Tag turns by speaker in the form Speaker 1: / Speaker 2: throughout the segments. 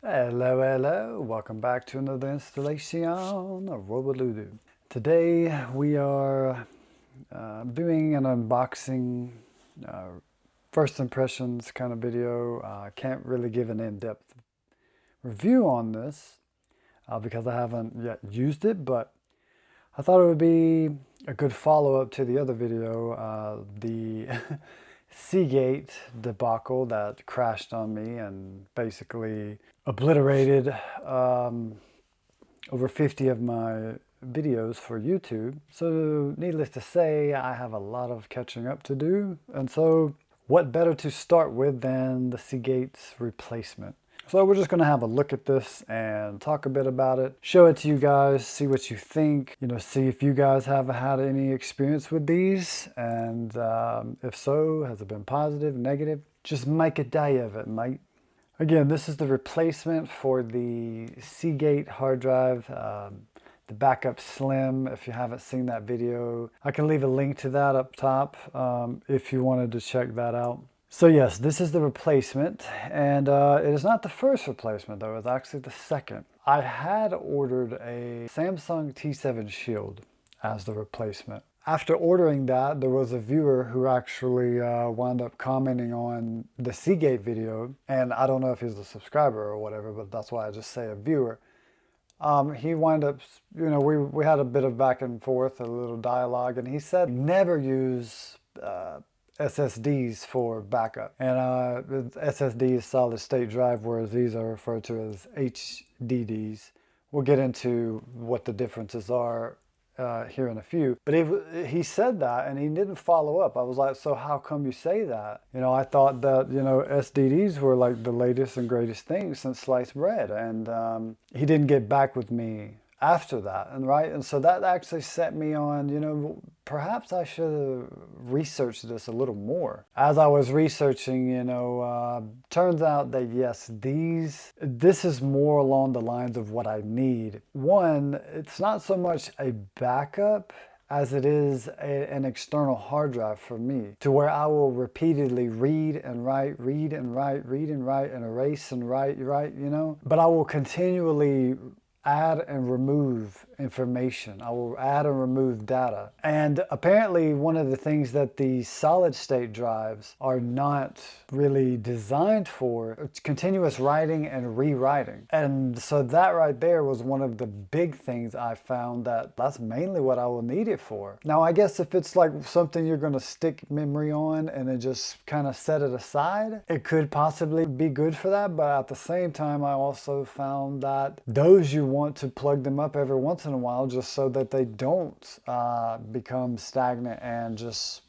Speaker 1: Hello, welcome back to another installation of Robolulu. Today we are doing an unboxing, first impressions kind of video. I can't really give an in-depth review on this because I haven't yet used it, but I thought it would be a good follow-up to the other video, the Seagate debacle that crashed on me and basically obliterated over 50 of my videos for YouTube. So needless to say, I have a lot of catching up to do. And so what better to start with than the Seagate's replacement? So we're just going to have a look at this and talk a bit about it, show it to you guys, see what you think, see if you guys have had any experience with these, and if so, has it been positive, negative? Just make a day of it, mate. Again, this is the replacement for the Seagate hard drive, the Backup Slim. If you haven't seen that video, I can leave a link to that up top if you wanted to check that out. So yes, this is the replacement, and it is not the first replacement though, it's actually the second. I had ordered a Samsung T7 Shield as the replacement. After ordering that, there was a viewer who actually wound up commenting on the Seagate video, and I don't know if he's a subscriber or whatever, but that's why I just say a viewer. He wound up, we had a bit of back and forth, a little dialogue, and he said never use SSDs for backup. And SSD is solid state drive, whereas these are referred to as HDDs. We'll get into what the differences are here in a few. But he said that and he didn't follow up. I was like, so how come you say that? I thought that, SSDs were like the latest and greatest thing since sliced bread. And he didn't get back with me after that, and so that actually set me on, perhaps I should have researched this a little more. As I was researching, turns out that yes, this is more along the lines of what I need. One, it's not so much a backup as it is an external hard drive for me, to where I will repeatedly read and write, read and write, read and write, and erase and write, but I will continually add and remove information. I will add and remove data. And apparently one of the things that the solid state drives are not really designed for, it's continuous writing and rewriting. And so that right there was one of the big things I found that's mainly what I will need it for. Now I guess if it's like something you're going to stick memory on and then just kind of set it aside, it could possibly be good for that. But at the same time, I also found that those you want to plug them up every once in a while just so that they don't become stagnant and just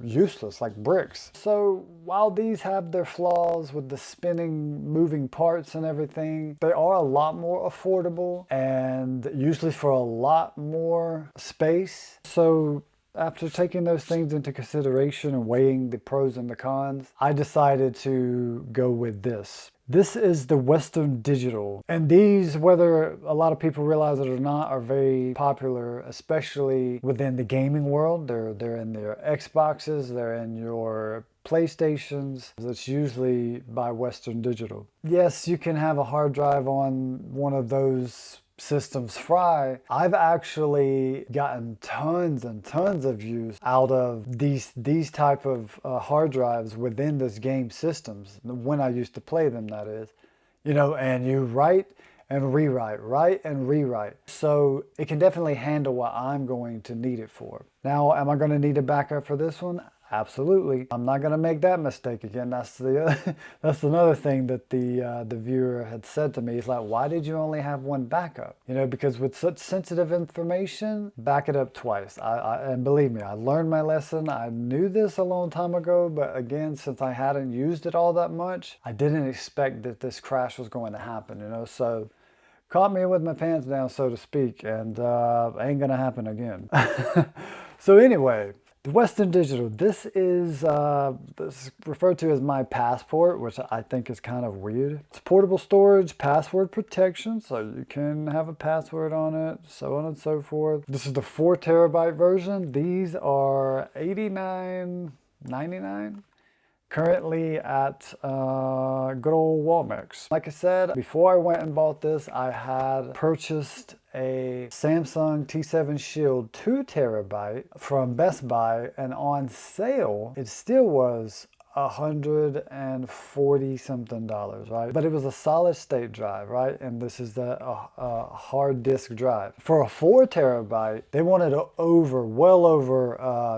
Speaker 1: useless like bricks. So while these have their flaws with the spinning moving parts and everything, they are a lot more affordable and usually for a lot more space. So after taking those things into consideration and weighing the pros and the cons, I decided to go with this. This is the Western Digital, and these, whether a lot of people realize it or not, are very popular, especially within the gaming world. They're in their Xboxes, they're in your PlayStations. It's usually by Western Digital. Yes, you can have a hard drive on one of those systems fry. I've actually gotten tons and tons of use out of these type of hard drives within this game systems when I used to play them, that is. And you write and rewrite, write and rewrite. So it can definitely handle what I'm going to need it for. Now, am I going to need a backup for this one? Absolutely. I'm not going to make that mistake again. That's another thing that the viewer had said to me. He's like, why did you only have one backup? Because with such sensitive information, back it up twice. And believe me, I learned my lesson. I knew this a long time ago, but again, since I hadn't used it all that much, I didn't expect that this crash was going to happen, So caught me with my pants down, so to speak, and ain't going to happen again. So anyway, the Western Digital, this is referred to as my passport, which I think is kind of weird. It's portable storage, password protection, so you can have a password on it, so on and so forth. This is the 4 terabyte version. These are $89.99. currently at good old Walmex. Like I said, before I went and bought this, I had purchased a Samsung T7 Shield 2 terabyte from Best Buy, and on sale it still was $140 something, right? But it was a solid state drive, right? And this is a hard disk drive. For a 4 terabyte, they wanted well over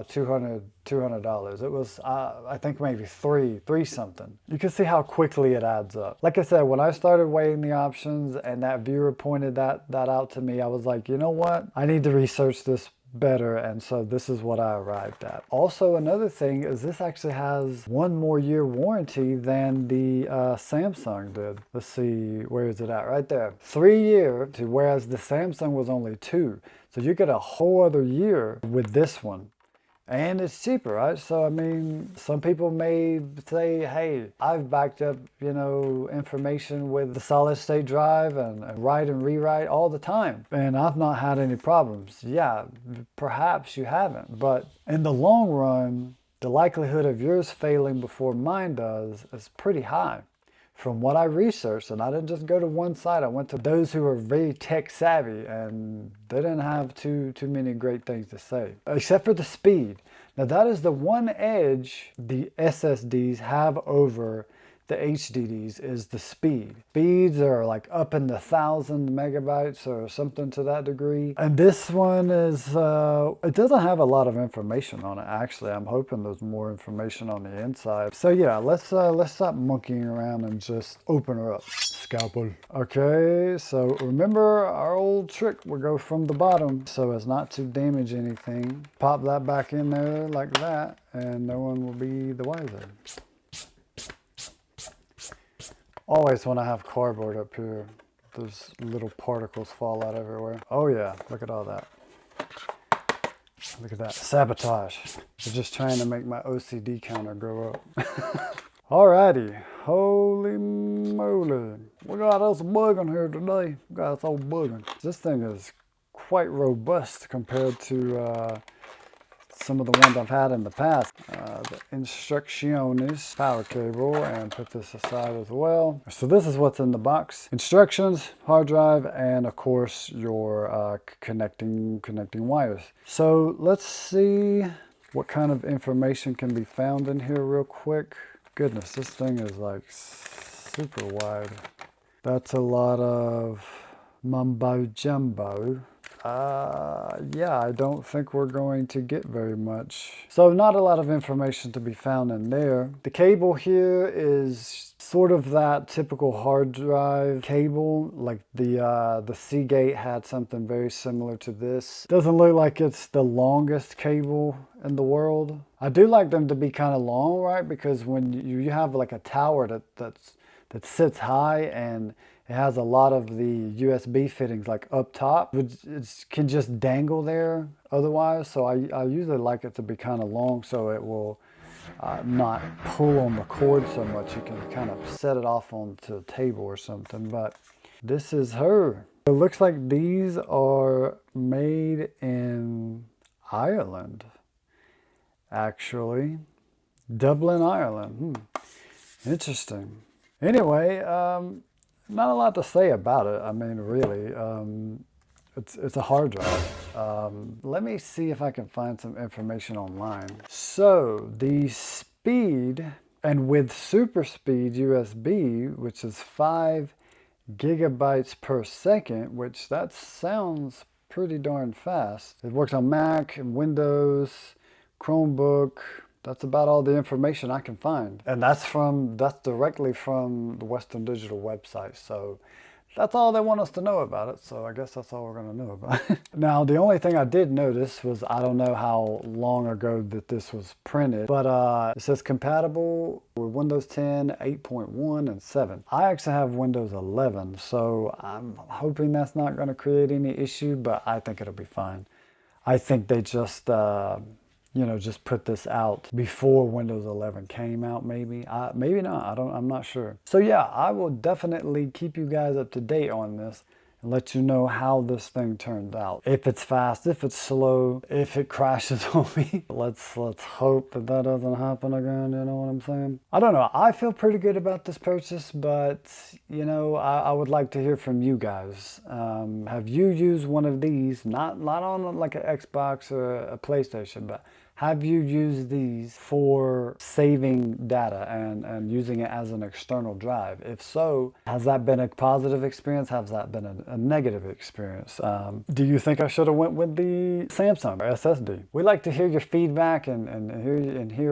Speaker 1: $200. It was, I think maybe three something. You can see how quickly it adds up. Like I said, when I started weighing the options and that viewer pointed that out to me, I was like, you know what? I need to research this better, and so this is what I arrived at. Also, another thing is this actually has 1 more year warranty than the Samsung did. Let's see, where is it at? Right there. 3 year, whereas the Samsung was only 2. So you get a whole other year with this one. And it's cheaper, right? So, I mean, some people may say, hey, I've backed up, you know, information with the solid state drive and write and rewrite all the time, and I've not had any problems. Yeah, perhaps you haven't. But in the long run, the likelihood of yours failing before mine does is pretty high. From what I researched, and I didn't just go to one site, I went to those who are very tech savvy, and they didn't have too many great things to say, except for the speed. Now that is the one edge the SSDs have over the HDDs, is the speed. Speeds are like up in the 1,000 megabytes or something to that degree. And this one is, it doesn't have a lot of information on it, actually. I'm hoping there's more information on the inside. So yeah, let's stop monkeying around and just open her up. Scalpel. Okay, so remember our old trick, we'll go from the bottom so as not to damage anything. Pop that back in there like that, and no one will be the wiser. Always when I have cardboard up here, those little particles fall out everywhere. Oh yeah, look at all that. Look at that, sabotage. They're just trying to make my OCD counter go up. Alrighty, holy moly. We got us bugging here today. We got us all bugging. This thing is quite robust compared to some of the ones I've had in the past. The instrucciones power cable, and put this aside as well. So this is what's in the box: instructions, hard drive, and of course your connecting wires. So let's see what kind of information can be found in here real quick. Goodness, this thing is like super wide. That's a lot of mumbo jumbo. Yeah, I don't think we're going to get very much. So not a lot of information to be found in there. The cable here is sort of that typical hard drive cable. Like the Seagate had something very similar to this. Doesn't look like it's the longest cable in the world. I do like them to be kind of long, right? Because when you have like a tower that sits high, and it has a lot of the USB fittings like up top, which it can just dangle there otherwise. So I usually like it to be kind of long so it will not pull on the cord so much. You can kind of set it off onto a table or something. But this is her. It looks like these are made in Ireland, actually. Dublin, Ireland. Interesting. Anyway, not a lot to say about it. I mean, really, it's a hard drive. Let me see if I can find some information online. So the speed, and with super speed USB, which is 5 gigabytes per second, which that sounds pretty darn fast. It works on Mac and Windows, Chromebook. That's about all the information I can find. And that's directly from the Western Digital website. So that's all they want us to know about it. So I guess that's all we're gonna know about it. Now, the only thing I did notice was, I don't know how long ago that this was printed, but it says compatible with Windows 10, 8.1, and 7. I actually have Windows 11, so I'm hoping that's not gonna create any issue, but I think it'll be fine. I think they just, just put this out before Windows 11 came out, maybe. Maybe not, I'm not sure. So yeah, I will definitely keep you guys up to date on this. and let you know how this thing turned out. If it's fast, if it's slow, if it crashes on me. Let's hope that that doesn't happen again, you know what I'm saying? I don't know, I feel pretty good about this purchase, but you know, I would like to hear from you guys. Have you used one of these, not on like an Xbox or a PlayStation, but have you used these for saving data and using it as an external drive? If so, has that been a positive experience? Has that been a negative experience? Do you think I should have went with the Samsung SSD? We like to hear your feedback and hear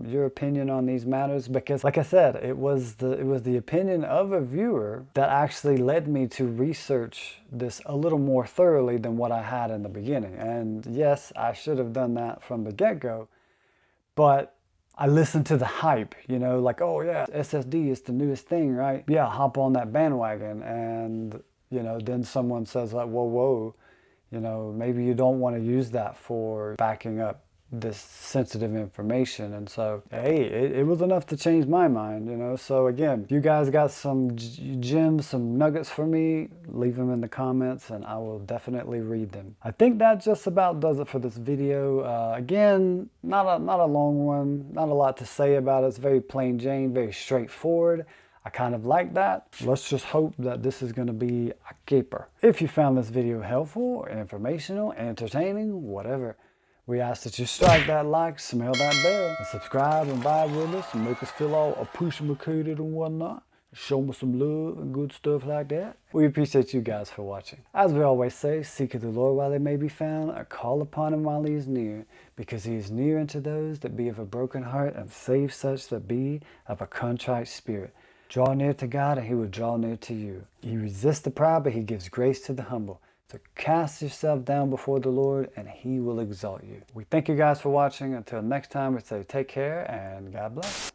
Speaker 1: your opinion on these matters, because like I said, it was the opinion of a viewer that actually led me to research this a little more thoroughly than what I had in the beginning. And yes, I should have done that from the get-go, but I listened to the hype, you know, like, oh yeah, SSD is the newest thing, right? Yeah, hop on that bandwagon. And, you know, then someone says like, whoa, you know, maybe you don't want to use that for backing up this sensitive information. And so, hey, it was enough to change my mind, you know. So again, if you guys got some gems, some nuggets for me, leave them in the comments and I will definitely read them. I think that just about does it for this video. Again, not a long one, not a lot to say about it. It's very plain Jane, very straightforward. I kind of like that. Let's just hope that this is going to be a keeper. If you found this video helpful, informational, entertaining, whatever, we ask that you strike that like, smell that bell, and subscribe and vibe with us and make us feel all appreciated and whatnot. Show me some love and good stuff like that. We appreciate you guys for watching. As we always say, seek the Lord while he may be found, or call upon him while he is near, because he is near unto those that be of a broken heart, and save such that be of a contrite spirit. Draw near to God and he will draw near to you. He resists the proud, but he gives grace to the humble. So cast yourself down before the Lord and he will exalt you. We thank you guys for watching. Until next time, we say take care and God bless.